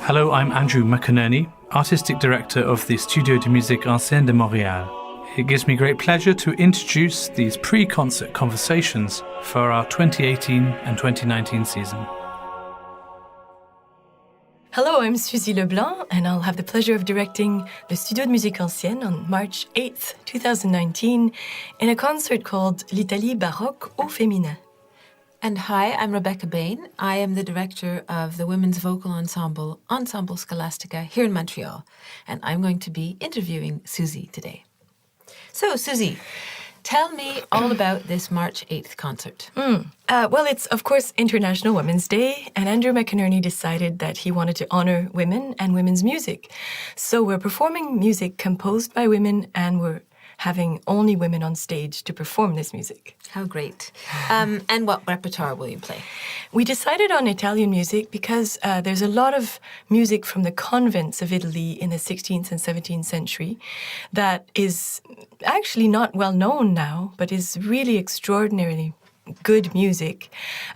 Hello, I'm Andrew McInerney, Artistic Director of the Studio de Musique Ancienne de Montréal. It gives me great pleasure to introduce these pre-concert conversations for our 2018 and 2019 season. Hello, I'm Suzie LeBlanc, and I'll have the pleasure of directing the Studio de Musique Ancienne on March 8th, 2019, in a concert called L'Italie baroque au féminin. And hi, I'm Rebecca Bain. I am the director of the women's vocal ensemble, Ensemble Scholastica, here in Montreal. And I'm going to be interviewing Suzie today. So, Suzie, tell me all about this March 8th concert. Well, it's, of course, International Women's Day, and Andrew McInerney decided that he wanted to honor women and women's music. So we're performing music composed by women, and we're having only women on stage to perform this music. How great. And what repertoire will you play? We decided on Italian music because there's a lot of music from the convents of Italy in the 16th and 17th century that is actually not well known now, but is really extraordinarily good music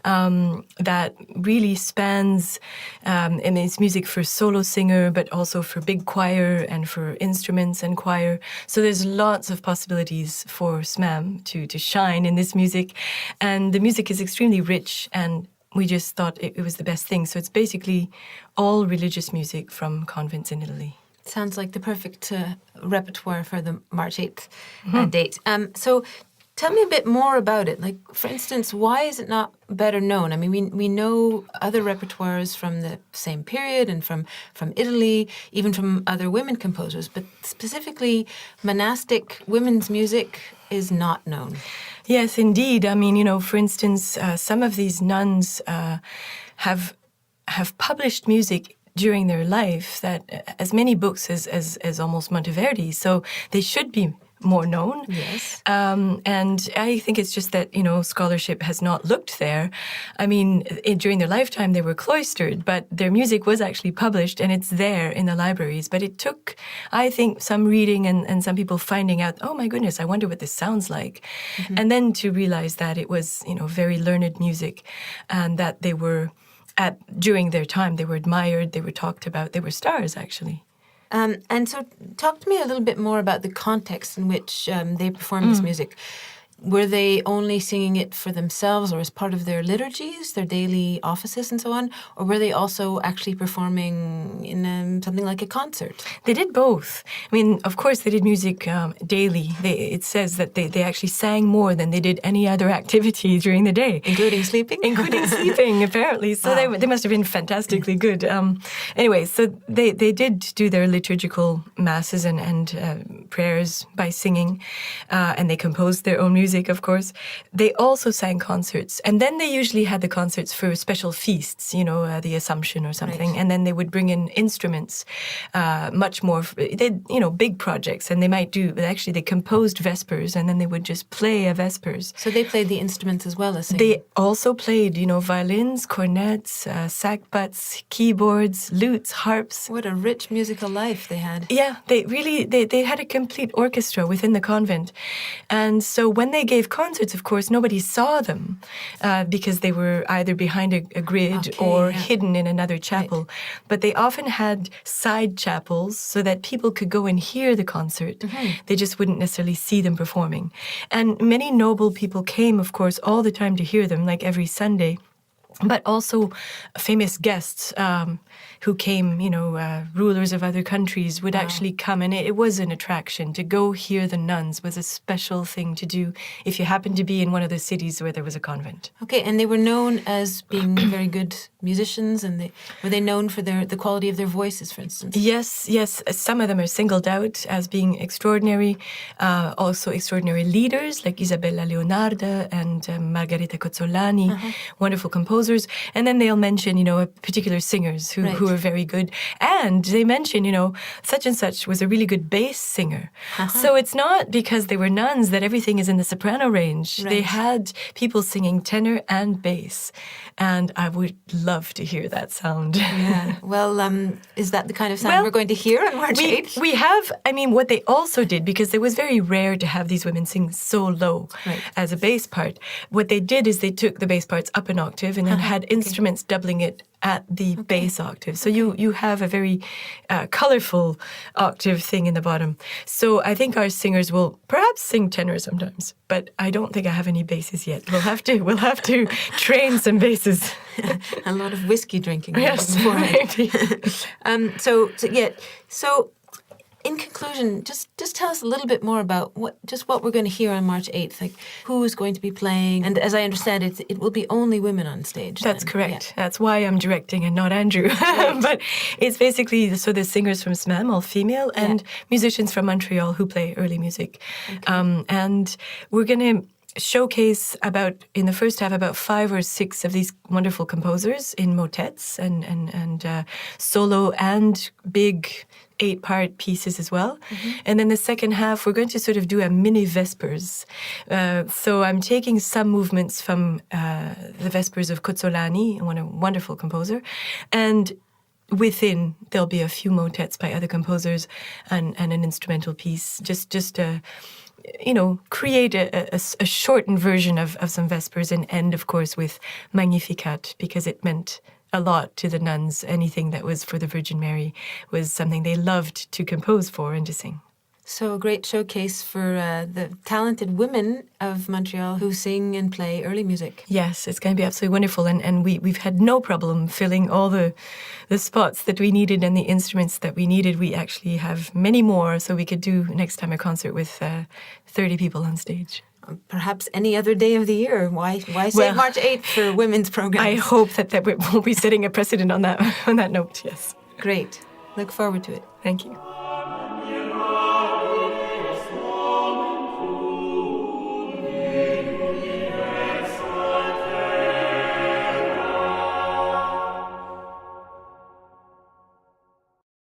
that really spans, and it's music for solo singer, but also for big choir and for instruments and choir. So there's lots of possibilities for SMAM to shine in this music. And the music is extremely rich, and we just thought it was the best thing. So it's basically all religious music from convents in Italy. Sounds like the perfect repertoire for the March 8th date. So tell me a bit more about it. Like, for instance, why is it not better known? I mean, we know other repertoires from the same period and from Italy, even from other women composers, but specifically monastic women's music is not known. Yes, indeed. I mean, for instance, some of these nuns have published music during their life that as many books as almost Monteverdi, so they should be more known. Yes. And I think it's just that, scholarship has not looked there. I mean, during their lifetime, they were cloistered, but their music was actually published and it's there in the libraries. But it took, I think, some reading and some people finding out, oh my goodness, I wonder what this sounds like. Mm-hmm. And then to realize that it was, very learned music and that they were, during their time, they were admired, they were talked about, they were stars, actually. And so talk to me a little bit more about the context in which they perform this music. Were they only singing it for themselves or as part of their liturgies, their daily offices and so on? Or were they also actually performing in something like a concert? They did both. I mean, of course, they did music daily. It says that they actually sang more than they did any other activity during the day. Including sleeping? Including sleeping, apparently. So wow. They must have been fantastically good. Anyway, so they did do their liturgical masses and prayers by singing, and they composed their own music, of course. They also sang concerts. And then they usually had the concerts for special feasts, the Assumption or something. Right. And then they would bring in instruments, much more, big projects. And they might they composed Vespers and then they would just play a Vespers. So they played the instruments as well as singing? They also played, violins, cornets, sackbuts, keyboards, lutes, harps. What a rich musical life they had. Yeah, they had a complete orchestra within the convent. And so when they gave concerts, of course, nobody saw them because they were either behind a grid or hidden in another chapel. Right. But they often had side chapels so that people could go and hear the concert. Mm-hmm. They just wouldn't necessarily see them performing. And many noble people came, of course, all the time to hear them, like every Sunday. But also famous guests who came, rulers of other countries would actually come. And it was an attraction. To go hear the nuns was a special thing to do if you happened to be in one of the cities where there was a convent. Okay, and they were known as being very good musicians, and were they known for the quality of their voices, for instance? Yes. Some of them are singled out as being extraordinary. Also extraordinary leaders like Isabella Leonarda and Margarita Cozzolani, wonderful composers. And then they'll mention, particular singers who are very good. And they mention, such and such was a really good bass singer. So it's not because they were nuns that everything is in the soprano range. Right. They had people singing tenor and bass. And I would love to hear that sound. Yeah. Well, is that the kind of sound we're going to hear on March 8th? We have, what they also did, because it was very rare to have these women sing so low as a bass part, what they did is they took the bass parts up an octave and and had instruments doubling it at the bass octave. So you have a very colorful octave thing in the bottom. So I think our singers will perhaps sing tenor sometimes, but I don't think I have any basses yet. We'll have to train some basses. A lot of whiskey drinking. Yes. So in conclusion, just tell us a little bit more about what we're going to hear on March 8th, like who is going to be playing, and as I understand it, it will be only women on stage. That's then. correct. Yeah. That's why I'm directing and not Andrew. But it's basically, so there's singers from SMAM, all female, and musicians from Montreal who play early music. Okay. And we're going to showcase in the first half, about 5 or 6 of these wonderful composers in motets and solo and big 8-part pieces as well. And then the second half, we're going to sort of do a mini Vespers. So I'm taking some movements from the Vespers of Cozzolani, a wonderful composer, and within there'll be a few motets by other composers and an instrumental piece, just to create a shortened version of some Vespers, and end, of course, with Magnificat, because it meant a lot to the nuns. Anything that was for the Virgin Mary was something they loved to compose for and to sing. So a great showcase for the talented women of Montreal who sing and play early music. Yes, it's going to be absolutely wonderful. And we've had no problem filling all the spots that we needed and the instruments that we needed. We actually have many more, so we could do next time a concert with 30 people on stage. Perhaps any other day of the year. Why say March 8th for women's programs? I hope that we'll be setting a precedent on that note, yes. Great. Look forward to it. Thank you.